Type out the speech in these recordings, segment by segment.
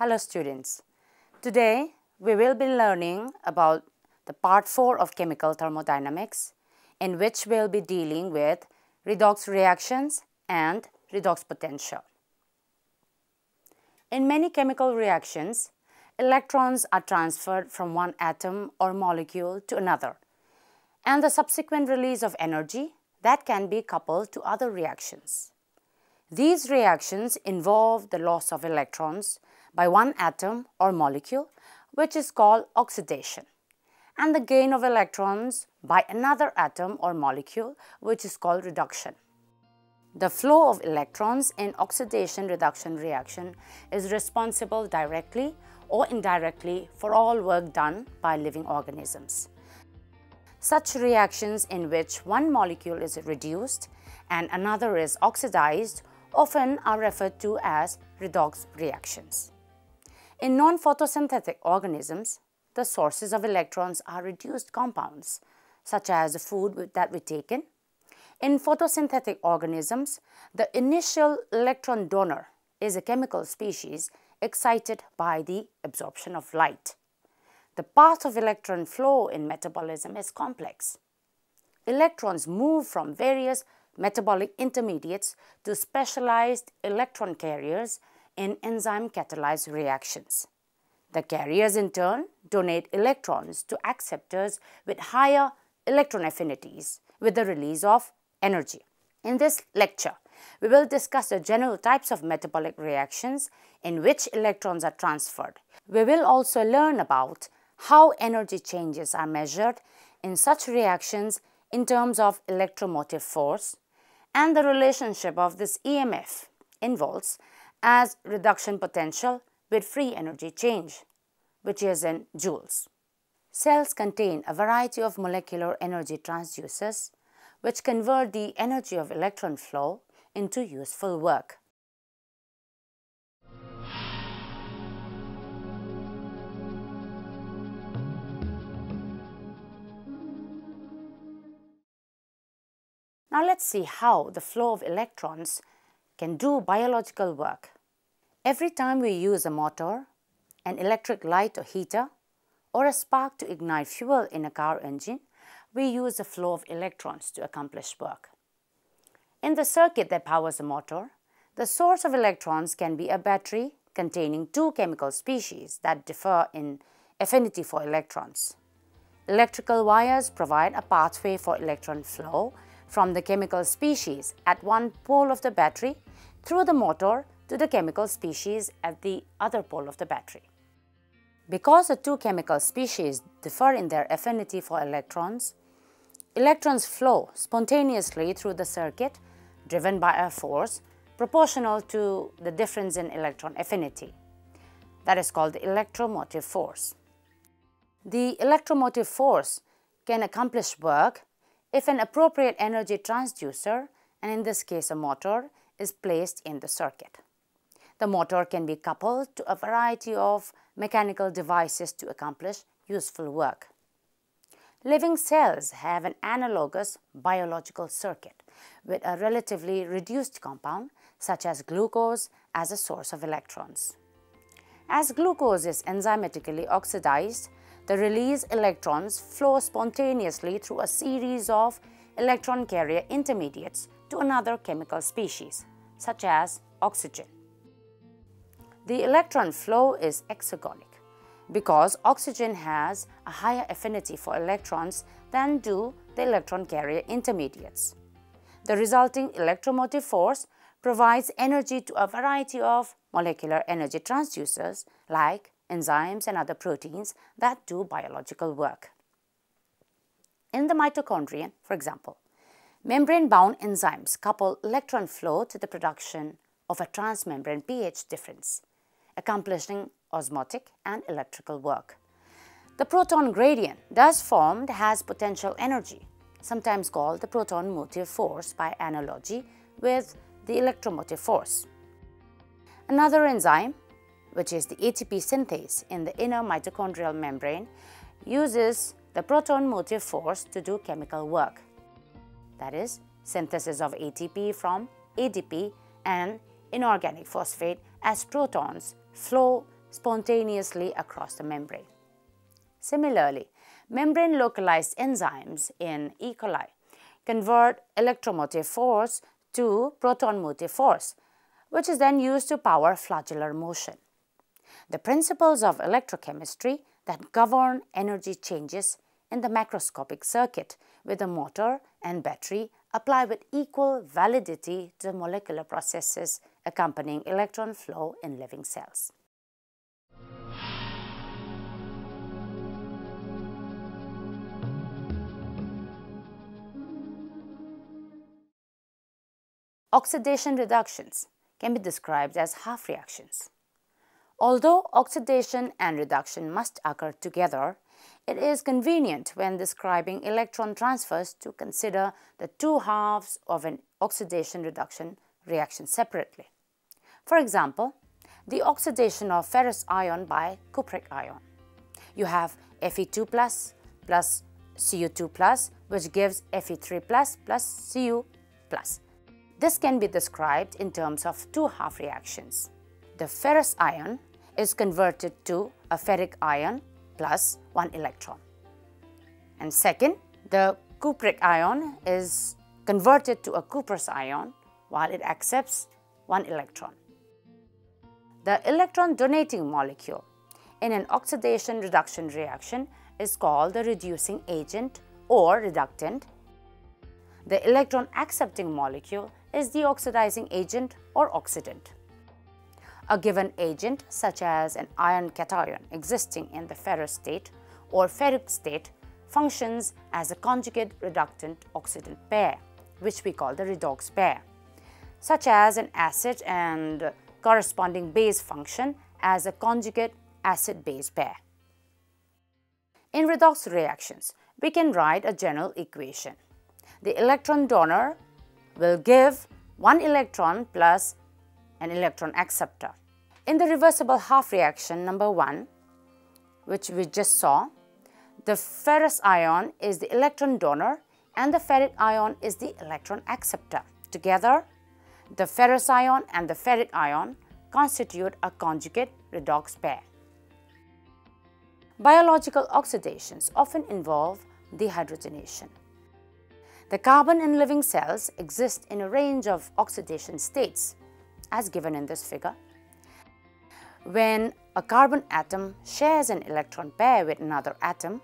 Hello students, today we will be learning about the part 4 of chemical thermodynamics, in which we will be dealing with redox reactions and redox potential. In many chemical reactions, electrons are transferred from one atom or molecule to another, and the subsequent release of energy that can be coupled to other reactions. These reactions involve the loss of electrons by one atom or molecule, which is called oxidation, and the gain of electrons by another atom or molecule, which is called reduction. The flow of electrons in oxidation-reduction reaction is responsible directly or indirectly for all work done by living organisms. Such reactions in which one molecule is reduced and another is oxidized often are referred to as redox reactions. In non-photosynthetic organisms, the sources of electrons are reduced compounds, such as the food that we take in. In photosynthetic organisms, the initial electron donor is a chemical species excited by the absorption of light. The path of electron flow in metabolism is complex. Electrons move from various metabolic intermediates to specialized electron carriers in enzyme-catalyzed reactions. The carriers in turn donate electrons to acceptors with higher electron affinities with the release of energy. In this lecture, we will discuss the general types of metabolic reactions in which electrons are transferred. We will also learn about how energy changes are measured in such reactions in terms of electromotive force and the relationship of this EMF in volts as reduction potential with free energy change, which is in joules. Cells contain a variety of molecular energy transducers which convert the energy of electron flow into useful work. Now let's see how the flow of electrons can do biological work. Every time we use a motor, an electric light or heater, or a spark to ignite fuel in a car engine, we use the flow of electrons to accomplish work. In the circuit that powers a motor, the source of electrons can be a battery containing two chemical species that differ in affinity for electrons. Electrical wires provide a pathway for electron flow from the chemical species at one pole of the battery through the motor to the chemical species at the other pole of the battery. Because the two chemical species differ in their affinity for electrons, electrons flow spontaneously through the circuit driven by a force proportional to the difference in electron affinity. That is called the electromotive force. The electromotive force can accomplish work if an appropriate energy transducer, and in this case a motor, is placed in the circuit. The motor can be coupled to a variety of mechanical devices to accomplish useful work. Living cells have an analogous biological circuit with a relatively reduced compound such as glucose as a source of electrons. As glucose is enzymatically oxidized, the released electrons flow spontaneously through a series of electron carrier intermediates to another chemical species, such as oxygen. The electron flow is exergonic because oxygen has a higher affinity for electrons than do the electron carrier intermediates. The resulting electromotive force provides energy to a variety of molecular energy transducers like enzymes and other proteins that do biological work. In the mitochondrion, for example, Membrane-bound enzymes couple electron flow to the production of a transmembrane pH difference, accomplishing osmotic and electrical work. The proton gradient thus formed has potential energy, sometimes called the proton motive force by analogy with the electromotive force. Another enzyme, which is the ATP synthase in the inner mitochondrial membrane, uses the proton motive force to do chemical work. That is, synthesis of ATP from ADP and inorganic phosphate as protons flow spontaneously across the membrane. Similarly, membrane-localized enzymes in E. coli convert electromotive force to proton motive force, which is then used to power flagellar motion. The principles of electrochemistry that govern energy changes in the macroscopic circuit with a motor and battery apply with equal validity to the molecular processes accompanying electron flow in living cells. Oxidation reductions can be described as half reactions. Although oxidation and reduction must occur together, it is convenient when describing electron transfers to consider the two halves of an oxidation-reduction reaction separately. For example, the oxidation of ferrous ion by cupric ion. You have Fe2 plus Cu2 plus, which gives Fe3 plus Cu plus. This can be described in terms of two half reactions. The ferrous ion is converted to a ferric ion plus 1 electron. And second, the cupric ion is converted to a cuprous ion while it accepts 1 electron. The electron donating molecule in an oxidation-reduction reaction is called the reducing agent or reductant. The electron accepting molecule is the oxidizing agent or oxidant. A given agent, such as an iron cation existing in the ferrous state or ferric state, functions as a conjugate reductant oxidant pair, which we call the redox pair, such as an acid and corresponding base function as a conjugate acid-base pair. In redox reactions, we can write a general equation. The electron donor will give 1 electron plus an electron acceptor. In the reversible half reaction number 1, which we just saw, the ferrous ion is the electron donor and the ferric ion is the electron acceptor. Together, the ferrous ion and the ferric ion constitute a conjugate redox pair. Biological oxidations often involve dehydrogenation. The carbon in living cells exist in a range of oxidation states, as given in this figure. When a carbon atom shares an electron pair with another atom,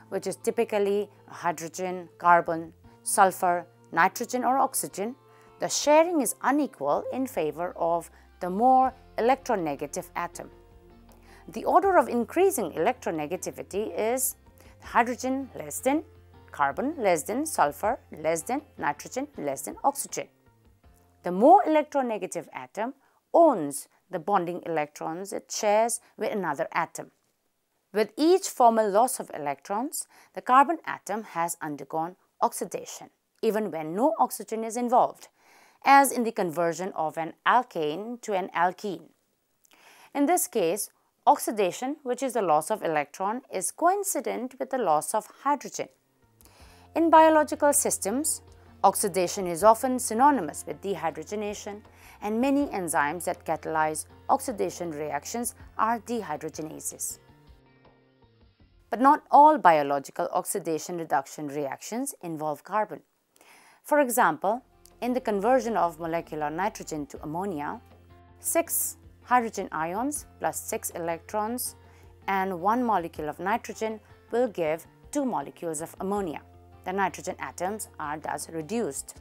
which is typically hydrogen, carbon, sulfur, nitrogen or oxygen, the sharing is unequal in favor of the more electronegative atom. The order of increasing electronegativity is hydrogen less than carbon less than sulfur less than nitrogen less than oxygen. The more electronegative atom owns the bonding electrons it shares with another atom. With each formal loss of electrons, the carbon atom has undergone oxidation, even when no oxygen is involved, as in the conversion of an alkane to an alkene. In this case, oxidation, which is the loss of electron, is coincident with the loss of hydrogen. In biological systems, oxidation is often synonymous with dehydrogenation, and many enzymes that catalyze oxidation reactions are dehydrogenases. But not all biological oxidation-reduction reactions involve carbon. For example, in the conversion of molecular nitrogen to ammonia, 6 hydrogen ions plus 6 electrons and 1 molecule of nitrogen will give 2 molecules of ammonia. The nitrogen atoms are thus reduced.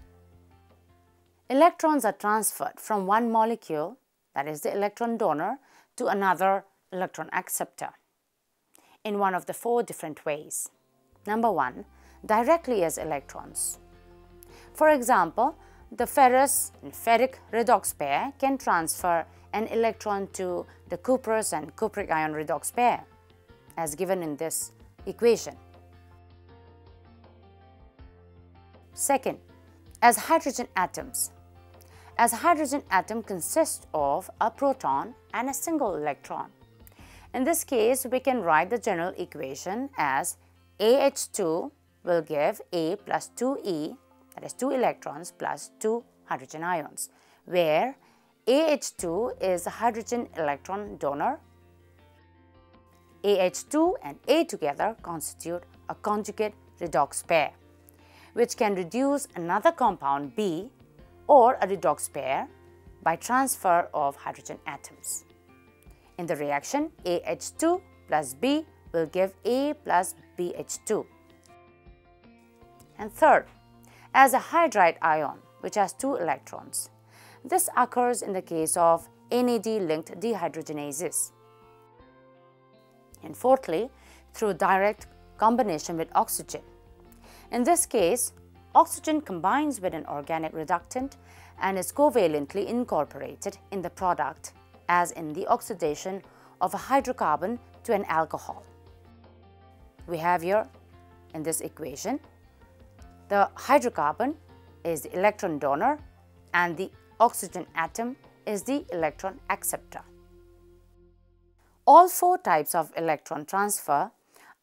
Electrons are transferred from one molecule, that is the electron donor, to another electron acceptor in one of the 4 different ways. Number 1, directly as electrons. For example, the ferrous and ferric redox pair can transfer an electron to the cuprous and cupric ion redox pair, as given in this equation. Second, as hydrogen atoms. As a hydrogen atom consists of a proton and a single electron. In this case, we can write the general equation as AH2 will give A plus 2E, that is 2 electrons plus 2 hydrogen ions, where AH2 is a hydrogen electron donor. AH2 and A together constitute a conjugate redox pair, which can reduce another compound B or a redox pair by transfer of hydrogen atoms. In the reaction, AH2 plus B will give A plus BH2. And third, as a hydride ion, which has 2 electrons. This occurs in the case of NAD-linked dehydrogenases. And fourthly, through direct combination with oxygen. In this case, oxygen combines with an organic reductant and is covalently incorporated in the product, as in the oxidation of a hydrocarbon to an alcohol. We have here in this equation, the hydrocarbon is the electron donor and the oxygen atom is the electron acceptor. All 4 types of electron transfer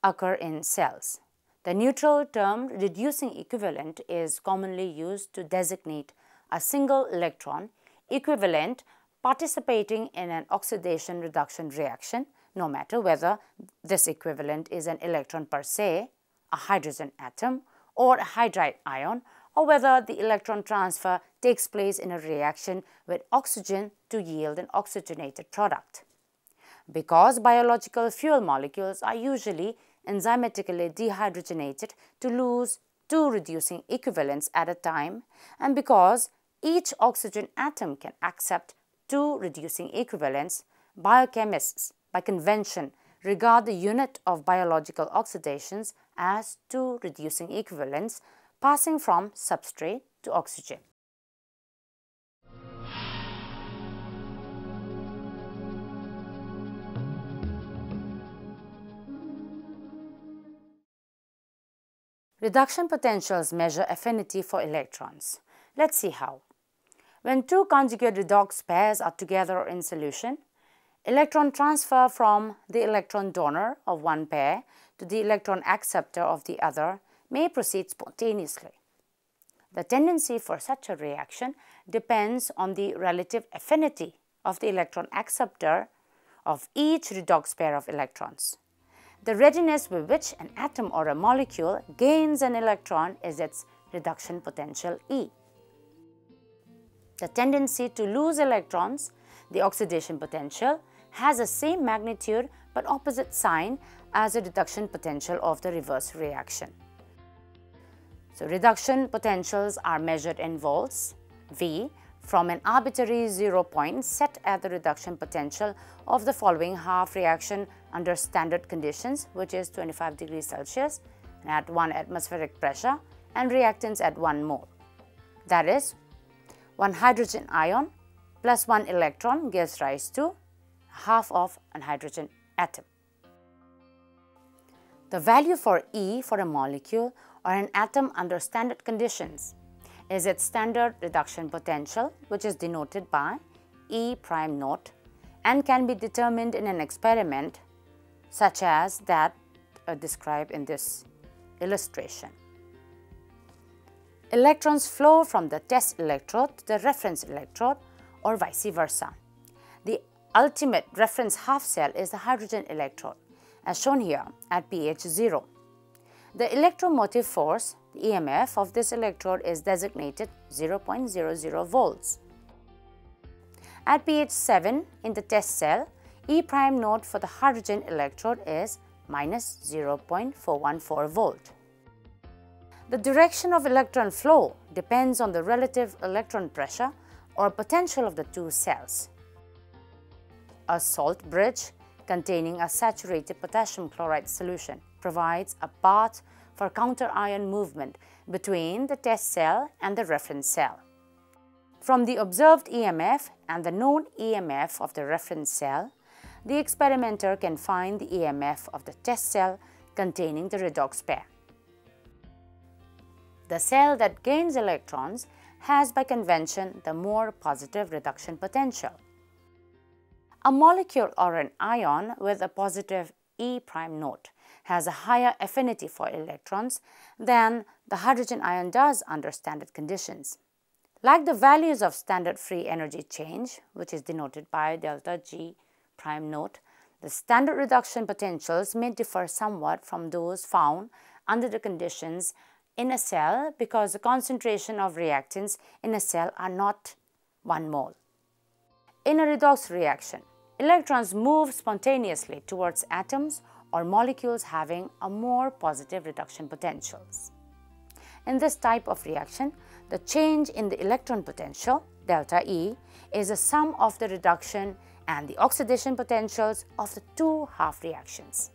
occur in cells. The neutral term reducing equivalent is commonly used to designate a single electron equivalent participating in an oxidation-reduction reaction, no matter whether this equivalent is an electron per se, a hydrogen atom, or a hydride ion, or whether the electron transfer takes place in a reaction with oxygen to yield an oxygenated product. Because biological fuel molecules are usually enzymatically dehydrogenated to lose 2 reducing equivalents at a time, and because each oxygen atom can accept 2 reducing equivalents, biochemists, by convention, regard the unit of biological oxidations as 2 reducing equivalents passing from substrate to oxygen. Reduction potentials measure affinity for electrons. Let's see how. When 2 conjugate redox pairs are together in solution, electron transfer from the electron donor of one pair to the electron acceptor of the other may proceed spontaneously. The tendency for such a reaction depends on the relative affinity of the electron acceptor of each redox pair of electrons. The readiness with which an atom or a molecule gains an electron is its reduction potential E. The tendency to lose electrons, the oxidation potential, has the same magnitude but opposite sign as the reduction potential of the reverse reaction. So, reduction potentials are measured in volts, V, from an arbitrary 0 point set at the reduction potential of the following half reaction under standard conditions, which is 25 degrees Celsius and at 1 atmospheric pressure, and reactants at 1 mole. That is, 1 hydrogen ion plus 1 electron gives rise to half of an hydrogen atom. The value for E for a molecule or an atom under standard conditions is its standard reduction potential, which is denoted by E prime naught and can be determined in an experiment such as that described in this illustration. Electrons flow from the test electrode to the reference electrode or vice versa. The ultimate reference half cell is the hydrogen electrode, as shown here at pH 0. The electromotive force, the EMF, of this electrode is designated 0.00 volts. At pH 7 in the test cell, E prime naught for the hydrogen electrode is minus 0.414 volt. The direction of electron flow depends on the relative electron pressure or potential of the 2 cells. A salt bridge containing a saturated potassium chloride solution provides a path for counter-ion movement between the test cell and the reference cell. From the observed EMF and the known EMF of the reference cell, the experimenter can find the EMF of the test cell containing the redox pair. The cell that gains electrons has by convention the more positive reduction potential. A molecule or an ion with a positive E' note has a higher affinity for electrons than the hydrogen ion does under standard conditions. Like the values of standard free energy change, which is denoted by delta G' note, the standard reduction potentials may differ somewhat from those found under the conditions in a cell because the concentration of reactants in a cell are not 1 mole. In a redox reaction, electrons move spontaneously towards atoms or molecules having a more positive reduction potentials. In this type of reaction, the change in the electron potential, delta E, is a sum of the reduction and the oxidation potentials of the two half reactions.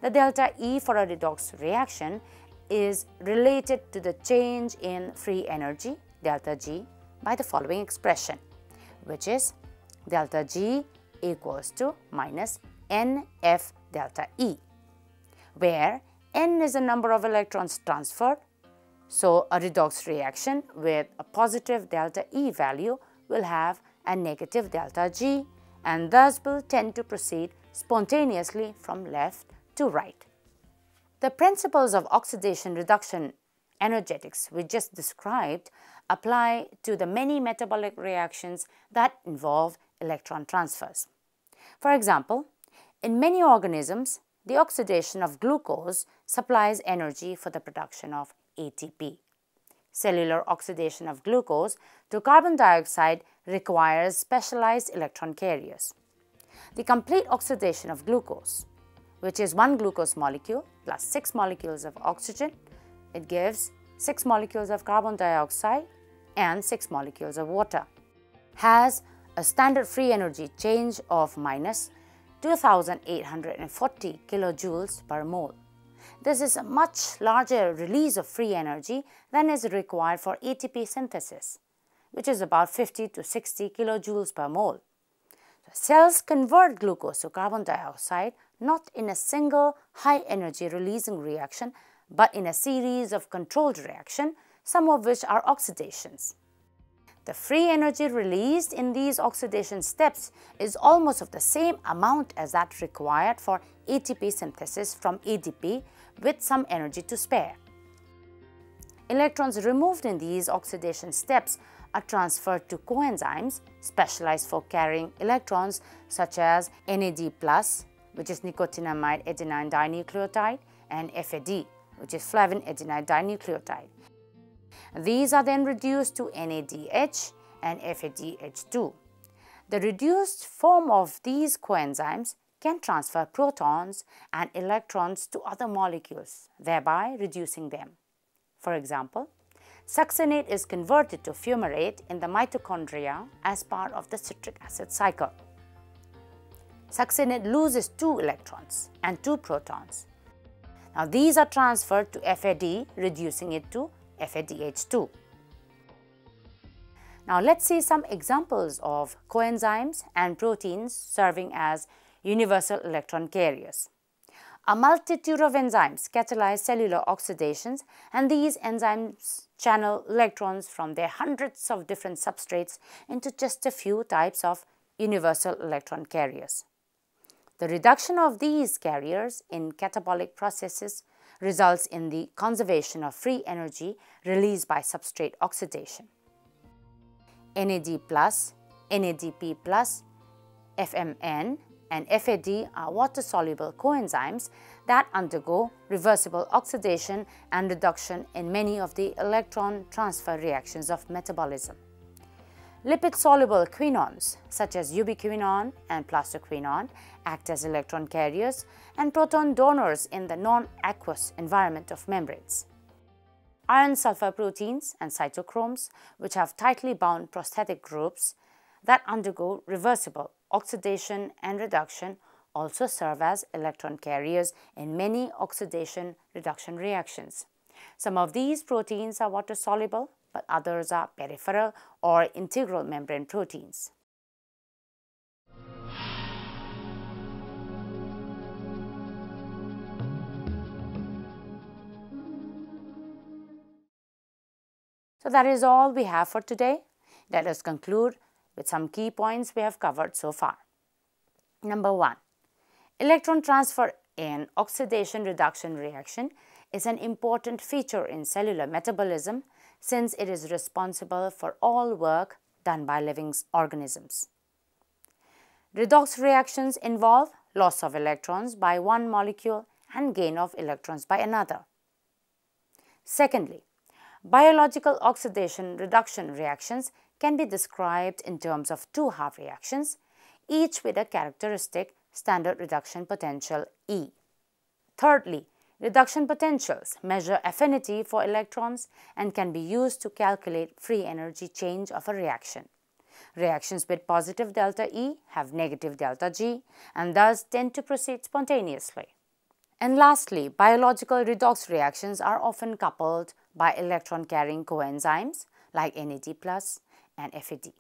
The delta E for a redox reaction is related to the change in free energy, delta G, by the following expression, which is delta G equals to minus NF delta E, where N is the number of electrons transferred. So, a redox reaction with a positive delta E value will have a negative delta G and thus will tend to proceed spontaneously from left to right. The principles of oxidation reduction energetics we just described apply to the many metabolic reactions that involve electron transfers. For example, in many organisms, the oxidation of glucose supplies energy for the production of ATP. Cellular oxidation of glucose to carbon dioxide requires specialized electron carriers. The complete oxidation of glucose, which is 1 glucose molecule plus 6 molecules of oxygen, it gives 6 molecules of carbon dioxide and 6 molecules of water, has a standard free energy change of minus 2840 kilojoules per mole. This is a much larger release of free energy than is required for ATP synthesis, which is about 50 to 60 kilojoules per mole. Cells convert glucose to carbon dioxide not in a single high energy releasing reaction, but in a series of controlled reactions, some of which are oxidations. The free energy released in these oxidation steps is almost of the same amount as that required for ATP synthesis from ADP with some energy to spare. Electrons removed in these oxidation steps are transferred to coenzymes specialized for carrying electrons such as NAD+, which is nicotinamide adenine dinucleotide, and FAD, which is flavin adenine dinucleotide. These are then reduced to NADH and FADH2. The reduced form of these coenzymes can transfer protons and electrons to other molecules, thereby reducing them. For example, succinate is converted to fumarate in the mitochondria as part of the citric acid cycle. Succinate loses 2 electrons and 2 protons. Now these are transferred to FAD, reducing it to FADH2. Now let's see some examples of coenzymes and proteins serving as universal electron carriers. A multitude of enzymes catalyze cellular oxidations, and these enzymes channel electrons from their hundreds of different substrates into just a few types of universal electron carriers. The reduction of these carriers in catabolic processes results in the conservation of free energy released by substrate oxidation. NAD+, NADP+, FMN, and FAD are water-soluble coenzymes that undergo reversible oxidation and reduction in many of the electron transfer reactions of metabolism. Lipid-soluble quinones such as ubiquinone and plastoquinone act as electron carriers and proton donors in the non-aqueous environment of membranes. Iron-sulfur proteins and cytochromes, which have tightly bound prosthetic groups that undergo reversible oxidation and reduction, also serve as electron carriers in many oxidation-reduction reactions. Some of these proteins are water-soluble, but others are peripheral or integral membrane proteins. So that is all we have for today. Let us conclude with some key points we have covered so far. Number 1. Electron transfer in oxidation-reduction reaction is an important feature in cellular metabolism since it is responsible for all work done by living organisms. Redox reactions involve loss of electrons by one molecule and gain of electrons by another. Secondly, biological oxidation-reduction reactions can be described in terms of two half reactions, each with a characteristic standard reduction potential E. Thirdly, reduction potentials measure affinity for electrons and can be used to calculate free energy change of a reaction. Reactions with positive delta E have negative delta G and thus tend to proceed spontaneously. And lastly, biological redox reactions are often coupled by electron-carrying coenzymes like NAD+ and FAD.